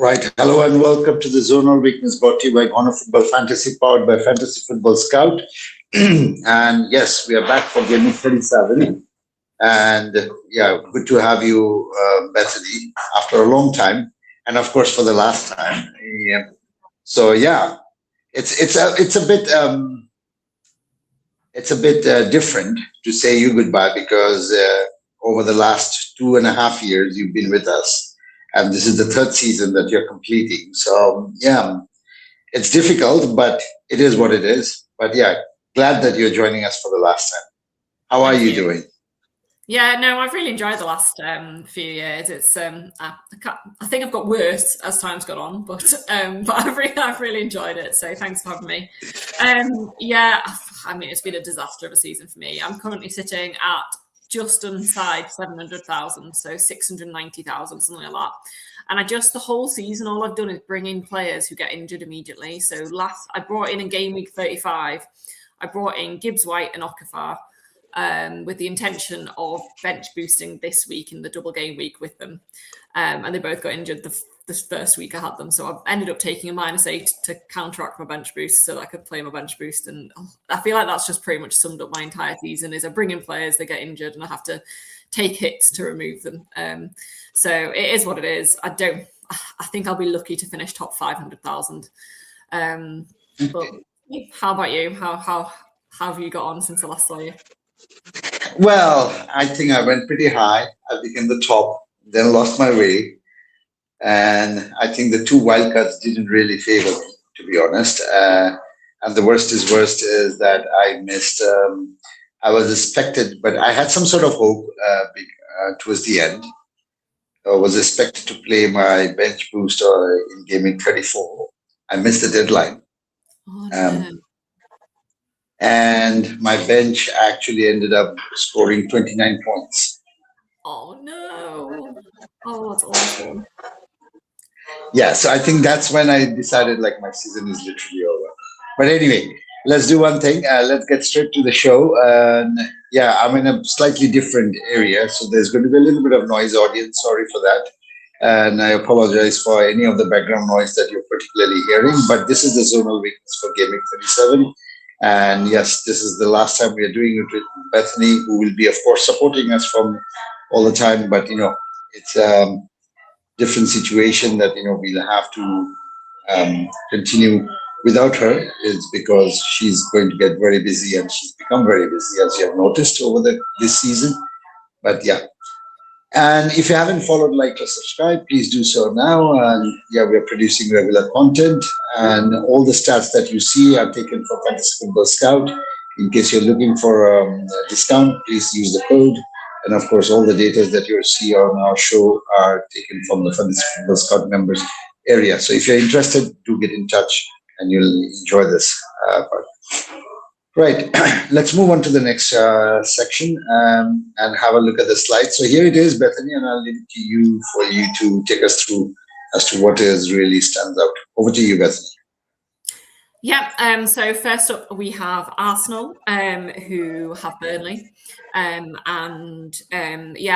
Right. Hello and welcome to the Zonal Weakness brought to you by Corner Football Fantasy, powered by Fantasy Football Scout. And yes, we are back for Game 37. And yeah, good to have you, Bethany, after a long time. And of course, for the last time. Yeah. So yeah, it's a bit different to say you goodbye because over the last 2.5 years you've been with us, and this is the third season that you're completing. So yeah, it's difficult, but it is what it is. But yeah, glad that you're joining us for the last time. How are Thank you you. doing? Yeah, no, I've really enjoyed the last few years. It's I think I've got worse as time's gone on, but I've really enjoyed it. So thanks for having me. Yeah, I mean it's been a disaster of a season for me. I'm currently sitting at just inside 700,000, so 690,000, something like that. And the whole season, all I've done is bring in players who get injured immediately. So I brought in game week 35, I brought in Gibbs White and Okafor. With the intention of bench boosting this week in the double game week with them. And they both got injured the first week I had them. So I ended up taking a -8 to counteract my bench boost so that I could play my bench boost. And I feel like that's just pretty much summed up my entire season is I bring in players, they get injured, and I have to take hits to remove them. So it is what it is. I think I'll be lucky to finish top 500,000. But how about you? How have you got on since I last saw you? Well, I think I went pretty high. I became the top, then lost my way. And I think the two wildcards didn't really favor me, to be honest. And the worst is that I missed. I was expected, but I had some sort of hope towards the end. I was expected to play my bench boost in gaming 34. I missed the deadline. Oh, Um, no. and my bench actually ended up scoring 29 points. Oh no. Oh, that's awful. Yeah, so I think that's when I decided like my season is literally over. But anyway, let's do one thing. Let's get straight to the show. And yeah, I'm in a slightly different area, so there's going to be a little bit of noise, audience. Sorry for that. And I apologize for any of the background noise that you're particularly hearing. But this is the zonal weakness for Gaming 37. And yes, this is the last time we are doing it with Bethany, who will be, of course, supporting us from all the time. But it's different situation that we'll have to continue without her is because she's going to get very busy and she's become very busy as you have noticed over this season. But yeah, and if you haven't followed, like, or subscribe, please do so now. And yeah, we are producing regular content, and all the stats that you see are taken from Fantasy Football Scout. In case you're looking for a discount, please use the code. And of course, all the data that you see on our show are taken from the Fantasy Football Scout members area. So if you're interested, do get in touch and you'll enjoy this part. Right, let's move on to the next section and have a look at the slides. So here it is, Bethany, and I'll leave it to you for you to take us through as to what is really stands out. Over to you, Bethany. Yeah, so first up we have Arsenal, who have Burnley. Yeah,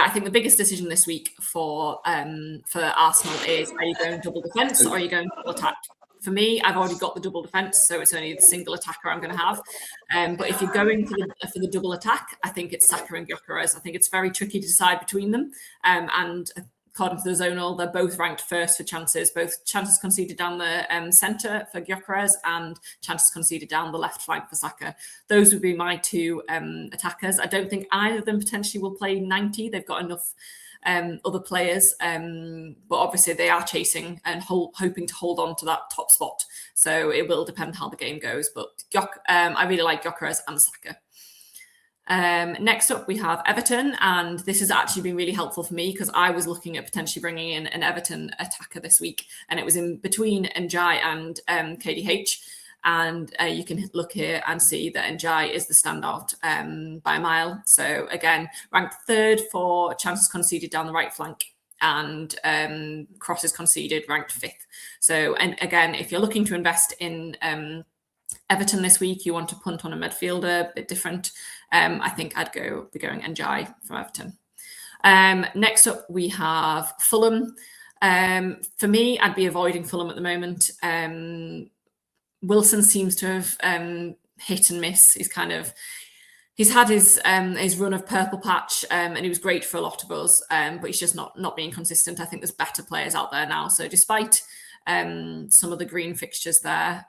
I think the biggest decision this week for Arsenal is, are you going double defence or are you going double attack? For me, I've already got the double defence, so it's only the single attacker I'm going to have. But if you're going for the double attack, I think it's Saka and Gyökeres. I think it's very tricky to decide between them. And according to the zonal, they're both ranked first for chances, both chances conceded down the centre for Gyökeres and chances conceded down the left flank for Saka. Those would be my two attackers. I don't think either of them potentially will play 90. They've got enough other players, but obviously they are chasing and hoping to hold on to that top spot. So it will depend how the game goes. But I really like Gyökeres and Saka. Next up, we have Everton, and this has actually been really helpful for me because I was looking at potentially bringing in an Everton attacker this week, and it was in between 𝐁𝐥 and KDH. And you can look here and see that 𝐁𝐥 is the standout by a mile. So again, ranked third for chances conceded down the right flank, and crosses conceded, ranked fifth. So, and again, if you're looking to invest in Everton this week, you want to punt on a midfielder, a bit different. I think I'd be going 𝐁𝐥 from Everton. Next up, we have Fulham. For me, I'd be avoiding Fulham at the moment. Wilson seems to have hit and miss. He's had his run of purple patch, and he was great for a lot of us, but he's just not being consistent. I think there's better players out there now. So despite some of the green fixtures there,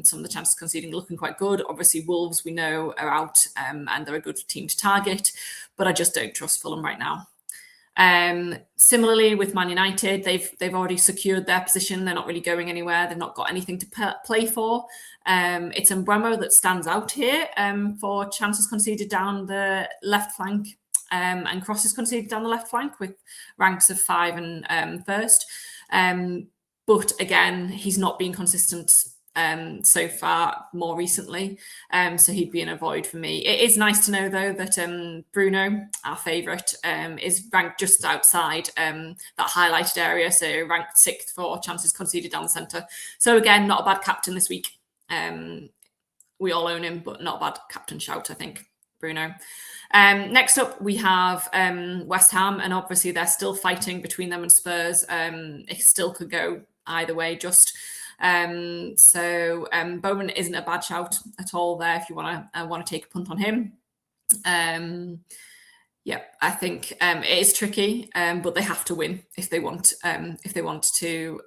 some of the chances conceding looking quite good. Obviously, Wolves we know are out, and they're a good team to target, but I just don't trust Fulham right now. Similarly with Man United, they've already secured their position. They're not really going anywhere. They've not got anything to play for. It's Mbeumo that stands out here for chances conceded down the left flank and crosses conceded down the left flank with ranks of 5 and first. But again, he's not been consistent so far more recently. So he'd be an avoid for me. It is nice to know, though, that Bruno, our favourite, is ranked just outside that highlighted area, so ranked 6th for chances conceded down the centre. So again, not a bad captain this week. We all own him, but not a bad captain shout, I think, Bruno. Next up, we have West Ham, and obviously they're still fighting between them and Spurs. It still could go either way, just... So Bowman isn't a bad shout at all there if you want to take a punt on him. Yeah, I think it is tricky, but they have to win if they want to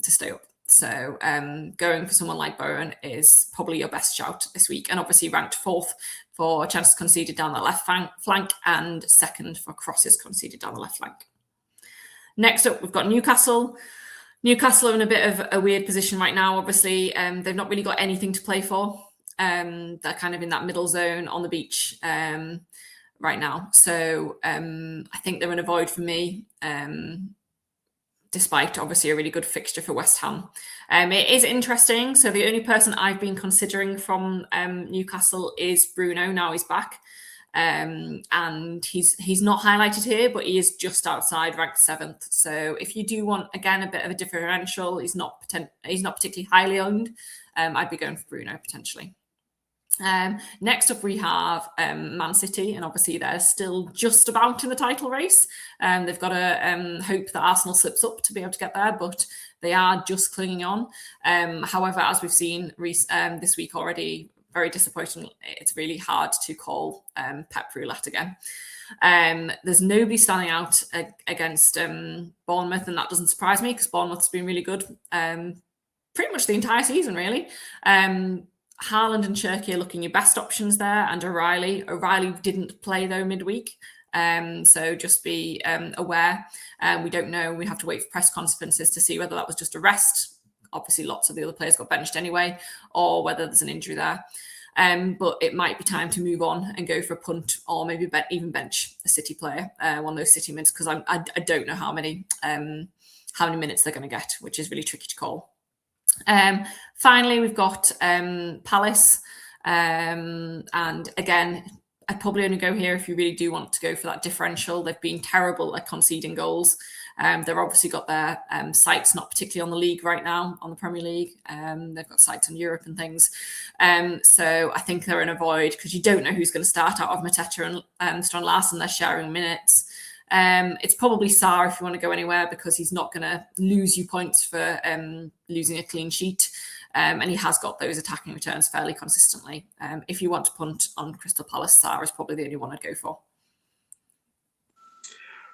stay up. So going for someone like Bowen is probably your best shout this week, and obviously ranked 4th for chances conceded down the left flank and 2nd for crosses conceded down the left flank. Next up, we've got Newcastle. Newcastle are in a bit of a weird position right now. Obviously, they've not really got anything to play for. They're kind of in that middle zone on the beach right now. So I think they're an avoid for me, despite obviously a really good fixture for West Ham. It is interesting. So the only person I've been considering from Newcastle is Bruno. Now he's back. And he's not highlighted here, but he is just outside, ranked 7th. So if you do want, again, a bit of a differential, he's not particularly highly owned, I'd be going for Bruno potentially. Next up, we have Man City, and obviously they're still just about in the title race. They've got to hope that Arsenal slips up to be able to get there, but they are just clinging on. However, as we've seen this week already, very disappointing. It's really hard to call Pep Roulette again. There's nobody standing out against Bournemouth, and that doesn't surprise me because Bournemouth's been really good pretty much the entire season, really. Haaland and Cherki are looking your best options there, and O'Reilly. O'Reilly didn't play, though, midweek. So just be aware. We don't know. We have to wait for press conferences to see whether that was just a rest. Obviously, lots of the other players got benched anyway, or whether there's an injury there. But it might be time to move on and go for a punt, or maybe even bench a City player, one of those City minutes, because I don't know how many minutes they're going to get, which is really tricky to call. Finally, we've got Palace, and again, I'd probably only go here if you really do want to go for that differential. They've been terrible at conceding goals. They've obviously got their sights not particularly on the league right now, on the Premier League. They've got sights on Europe and things. So I think they're an avoid because you don't know who's going to start out of Mateta and Strand Larsen. They're sharing minutes. It's probably Sarr if you want to go anywhere because he's not going to lose you points for losing a clean sheet. And he has got those attacking returns fairly consistently. If you want to punt on Crystal Palace, Sarr is probably the only one I'd go for.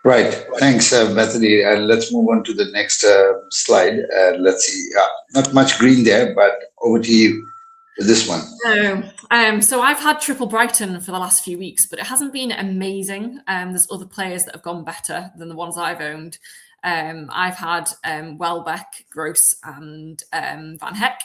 Right. Thanks, Bethany. Let's move on to the next slide. Let's see. Not much green there, but over to you with this one. So I've had triple Brighton for the last few weeks, but it hasn't been amazing. There's other players that have gone better than the ones I've owned. I've had Welbeck, Gross, and Van Heck.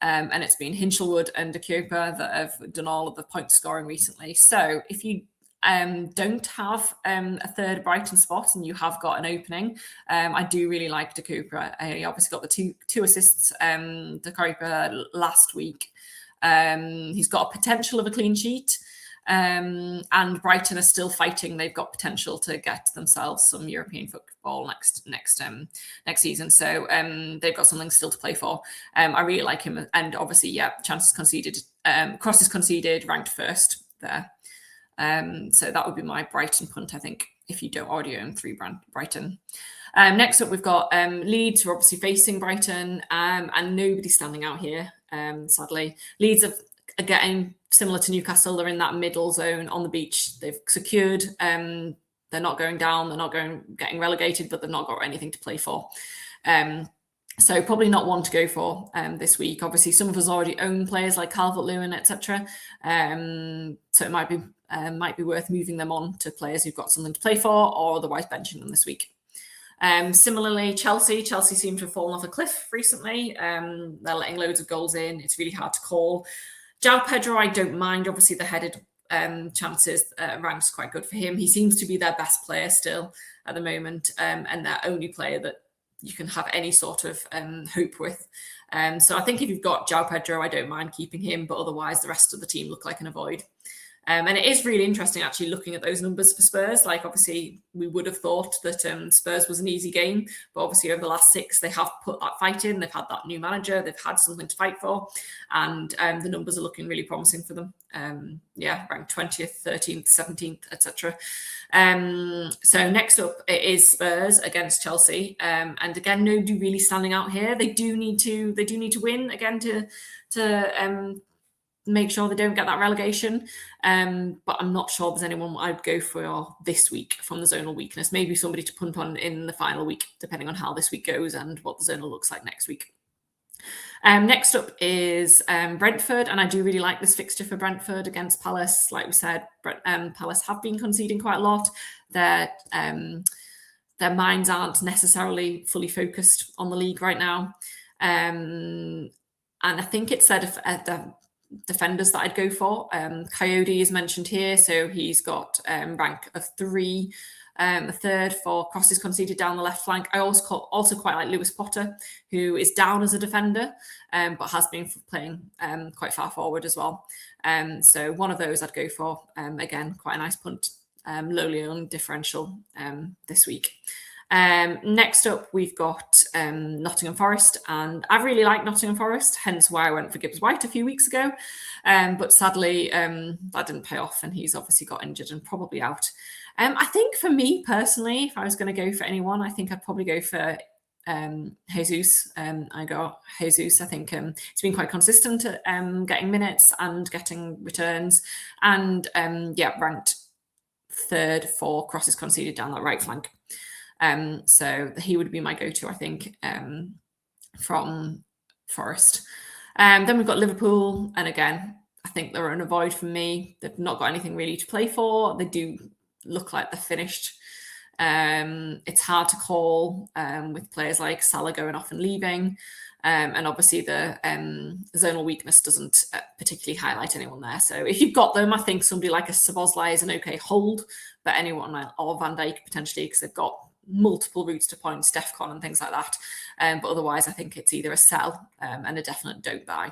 And it's been Hinchelwood and De Kuyper that have done all of the point scoring recently. So if you don't have a third Brighton spot and you have got an opening, I do really like De Kuyper. He obviously got the two assists, De Kuyper last week. He's got a potential of a clean sheet. And Brighton are still fighting. They've got potential to get themselves some European football next season. So they've got something still to play for. I really like him. And obviously, yeah, chances conceded, crosses conceded, ranked 1st there. So that would be my Brighton punt, I think. if you don't already own 3 Brighton. Next up, we've got Leeds, who are obviously facing Brighton, and nobody's standing out here, sadly. Leeds are getting similar to Newcastle. They're in that middle zone on the beach. They've secured. They're not going down. They're not getting relegated, but they've not got anything to play for. So probably not one to go for this week. Obviously, some of us already own players like Calvert-Lewin, etc. So it might be worth moving them on to players who've got something to play for, or otherwise benching them this week. Similarly, Chelsea seem to have fallen off a cliff recently. They're letting loads of goals in. It's really hard to call. João Pedro, I don't mind. Obviously, the headed chances ranks quite good for him. He seems to be their best player still at the moment, and their only player that you can have any sort of hope with. So I think if you've got João Pedro, I don't mind keeping him, but otherwise the rest of the team look like an avoid. And it is really interesting actually looking at those numbers for Spurs. Like obviously we would have thought that Spurs was an easy game, but obviously over the last 6, they have put that fight in. They've had that new manager. They've had something to fight for, and the numbers are looking really promising for them. Ranked 20th, 13th, 17th, etc. So next up it is Spurs against Chelsea, and again nobody really standing out here. They do need to win again to make sure they don't get that relegation. But I'm not sure there's anyone I'd go for this week from the zonal weakness. Maybe somebody to punt on in the final week, depending on how this week goes and what the zonal looks like next week. Next up is Brentford, and I do really like this fixture for Brentford against Palace. Like we said, Palace have been conceding quite a lot. Their minds aren't necessarily fully focused on the league right now. And I think it's the defenders that I'd go for. Coyote is mentioned here, so he's got rank of 3, a third for crosses conceded down the left flank. I also quite like Lewis Potter, who is down as a defender, but has been playing quite far forward as well. So one of those I'd go for. Again, quite a nice punt, lowly on differential this week. Next up, we've got Nottingham Forest, and I really like Nottingham Forest, hence why I went for Gibbs White a few weeks ago. But sadly, that didn't pay off, and he's obviously got injured and probably out. I think for me personally, if I was going to go for anyone, I think I'd probably go for Jesus. I got Jesus. I think he's been quite consistent at getting minutes and getting returns, and ranked 3rd for crosses conceded down that right flank. So he would be my go-to, I think, from Forest. Then we've got Liverpool, and again, I think they're an avoid for me. They've not got anything really to play for. They do look like they're finished. It's hard to call with players like Salah going off and leaving. And obviously the zonal weakness doesn't particularly highlight anyone there. So if you've got them, I think somebody like a Szoboszlai is an okay hold, but anyone like, or Van Dijk potentially, because they've got multiple routes to points, DEFCON and things like that. But otherwise, I think it's either a sell and a definite don't buy.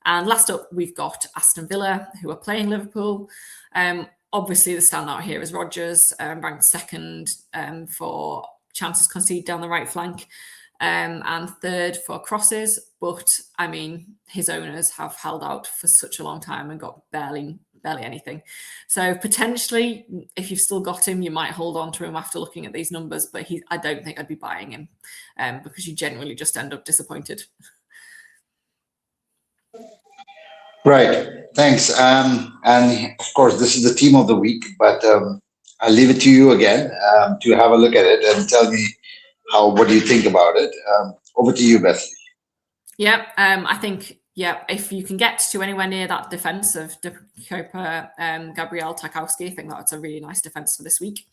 And last up, we've got Aston Villa, who are playing Liverpool. Obviously, the standout here is Rodgers, ranked 2nd for chances conceded down the right flank, and 3rd for crosses. But I mean, his owners have held out for such a long time and got barely anything. So potentially, if you've still got him, you might hold on to him after looking at these numbers. But I don't think I'd be buying him because you genuinely just end up disappointed. Right. Thanks. And of course, this is the team of the week, but I'll leave it to you again to have a look at it and tell me what do you think about it. Over to you, Bethany. Yeah, I think, if you can get to anywhere near that defence of De Koper, Gabriel, Tarkowski, I think that's a really nice defence for this week.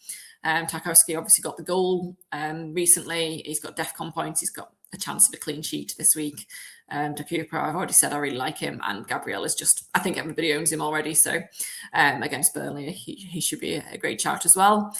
Tarkowski obviously got the goal recently. He's got DEFCON points. He's got a chance of a clean sheet this week. De Koper, I've already said I really like him, and Gabriel is just, I think everybody owns him already. So against Burnley, he should be a great shout as well.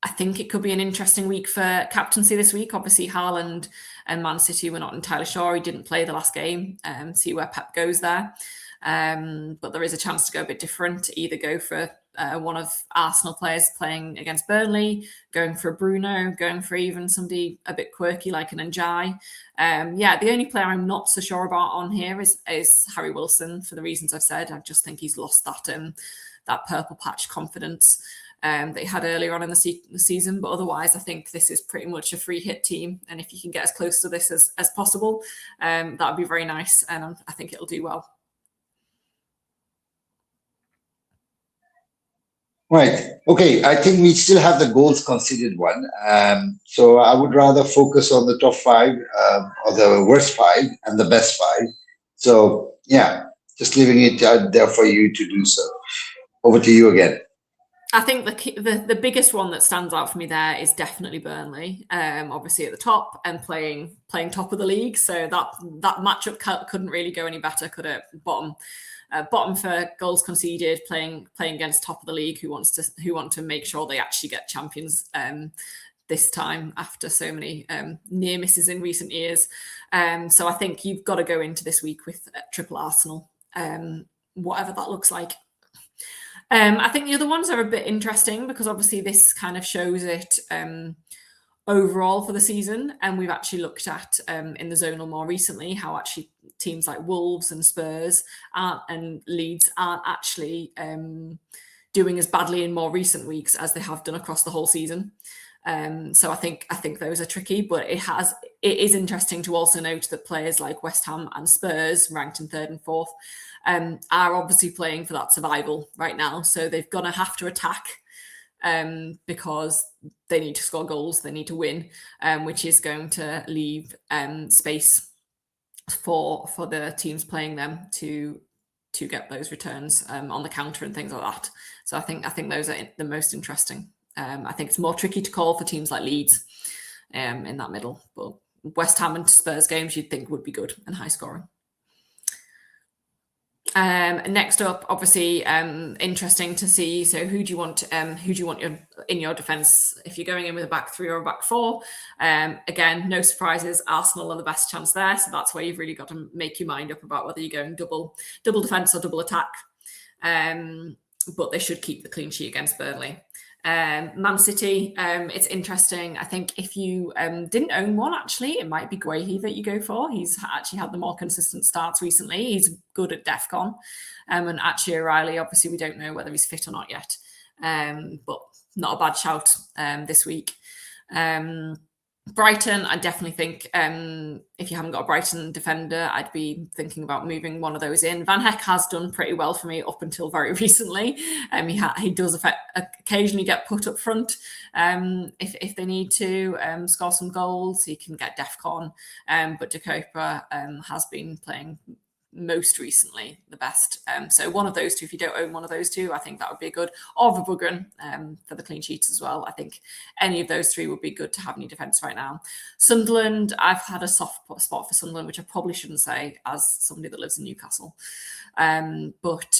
I think it could be an interesting week for captaincy this week. Obviously, Haaland and Man City, we're not entirely sure. He didn't play the last game. See where Pep goes there. But there is a chance to go a bit different. Either go for one of Arsenal players playing against Burnley, going for a Bruno, going for even somebody a bit quirky like an 𝐁𝐤. The only player I'm not so sure about on here is Harry Wilson, for the reasons I've said. I just think he's lost that purple patch confidence. that he had earlier on in the season. But otherwise, I think this is pretty much a free hit team. And if you can get as close to this as possible, that would be very nice. And I think it'll do well. Right. Okay. I think we still have the goals conceded one. So I would rather focus on the top five, or the worst five and the best five. So yeah, just leaving it out there for you to do so. Over to you again. I think the biggest one that stands out for me there is definitely Burnley. Obviously at the top and playing top of the league. So that matchup couldn't really go any better, could it? Bottom for goals conceded, playing against top of the league, who want to make sure they actually get champions this time after so many near misses in recent years. So I think you've got to go into this week with triple Arsenal, whatever that looks like. I think the other ones are a bit interesting because obviously this kind of shows it overall for the season. And we've actually looked at in the zonal more recently how actually teams like Wolves and Spurs and Leeds aren't actually doing as badly in more recent weeks as they have done across the whole season. So I think those are tricky, but it is interesting to also note that players like West Ham and Spurs, ranked in 3rd and 4th, are obviously playing for that survival right now. So they're going to have to attack because they need to score goals, they need to win, which is going to leave space for the teams playing them to get those returns on the counter and things like that. So I think those are the most interesting. I think it's more tricky to call for teams like Leeds in that middle, but West Ham and Spurs games you'd think would be good and high scoring. Next up, obviously, interesting to see. So, who do you want in your defence? If you're going in with a back three or a back four, again, no surprises. Arsenal are the best chance there, so that's where you've really got to make your mind up about whether you're going double defence or double attack. But they should keep the clean sheet against Burnley. Man City, it's interesting. I think if you didn't own one, actually, it might be 𝐙𝐸 that you go for. He's actually had the more consistent starts recently. He's good at DEFCON. And actually, O'Reilly, obviously, we don't know whether he's fit or not yet. But not a bad shout this week. Brighton, I definitely think if you haven't got a Brighton defender, I'd be thinking about moving one of those in. Van Heck has done pretty well for me up until very recently. He does occasionally get put up front if they need to score some goals. He can get DEFCON, but Dakota has been playing most recently the best. So one of those two, if you don't own one of those two, I think that would be a good, or Verbruggen for the clean sheets as well. I think any of those three would be good to have in your defence right now. Sunderland, I've had a soft spot for Sunderland, which I probably shouldn't say as somebody that lives in Newcastle. But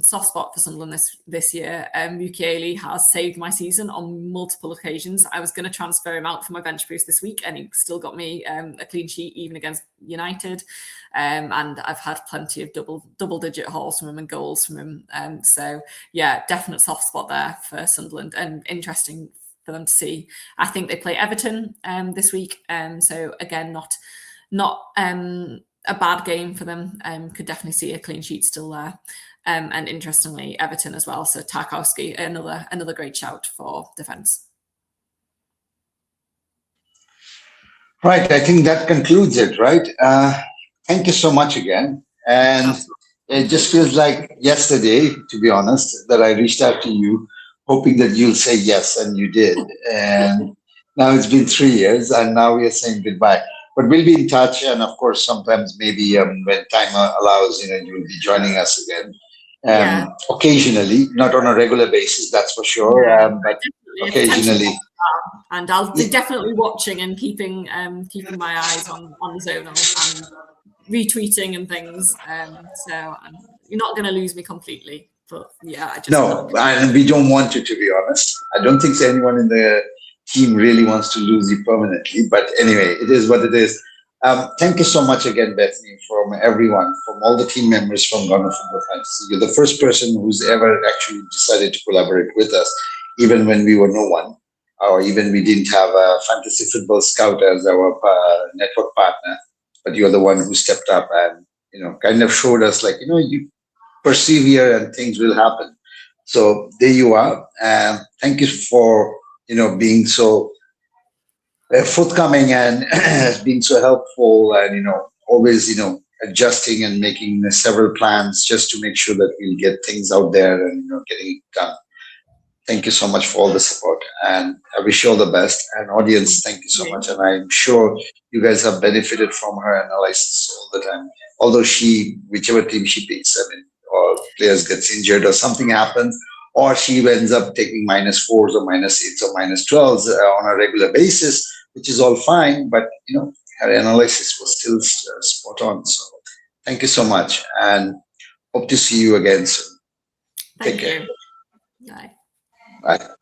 soft spot for Sunderland this year. Mukiele has saved my season on multiple occasions. I was going to transfer him out for my bench boost this week, and he still got me a clean sheet even against United. And I've had plenty of double-digit hauls from him and goals from him. So yeah, definite soft spot there for Sunderland, and interesting for them to see. I think they play Everton this week. So again, not a bad game for them. Could definitely see a clean sheet still there. And interestingly, Everton as well. So Tarkowski, another great shout for defence. Right, I think that concludes it, right? Thank you so much again. And it just feels like yesterday, to be honest, that I reached out to you, hoping that you'll say yes, and you did. And now it's been 3 years, and now we are saying goodbye. But we'll be in touch, and of course, sometimes maybe when time allows, you'll be joining us again. Occasionally, not on a regular basis, that's for sure, but occasionally. And I'll be definitely watching and keeping my eyes on the zonal and retweeting and things. So you're not going to lose me completely. But yeah, no, and we don't want you, to be honest. I don't think anyone in the team really wants to lose you permanently. But anyway, it is what it is. Thank you so much again, Bethany, from everyone, from all the team members from Ghana Football Fantasy. You're the first person who's ever actually decided to collaborate with us, even when we were no one, or even we didn't have a Fantasy Football Scout as our network partner. But you're the one who stepped up and kind of showed us, you persevere and things will happen. So there you are. Thank you for being so forthcoming and being so helpful, and always adjusting and making several plans just to make sure that we'll get things out there and getting it done. Thank you so much for all the support, and I wish you all the best. And audience, thank you so much. And I'm sure you guys have benefited from her analysis all the time. Although whichever team she picks, I mean, or players gets injured or something happens, or she ends up taking -4s or -8s or -12s on a regular basis, which is all fine. But her analysis was still spot on. So thank you so much, and hope to see you again soon. Thank Take care. you. Bye. Bye.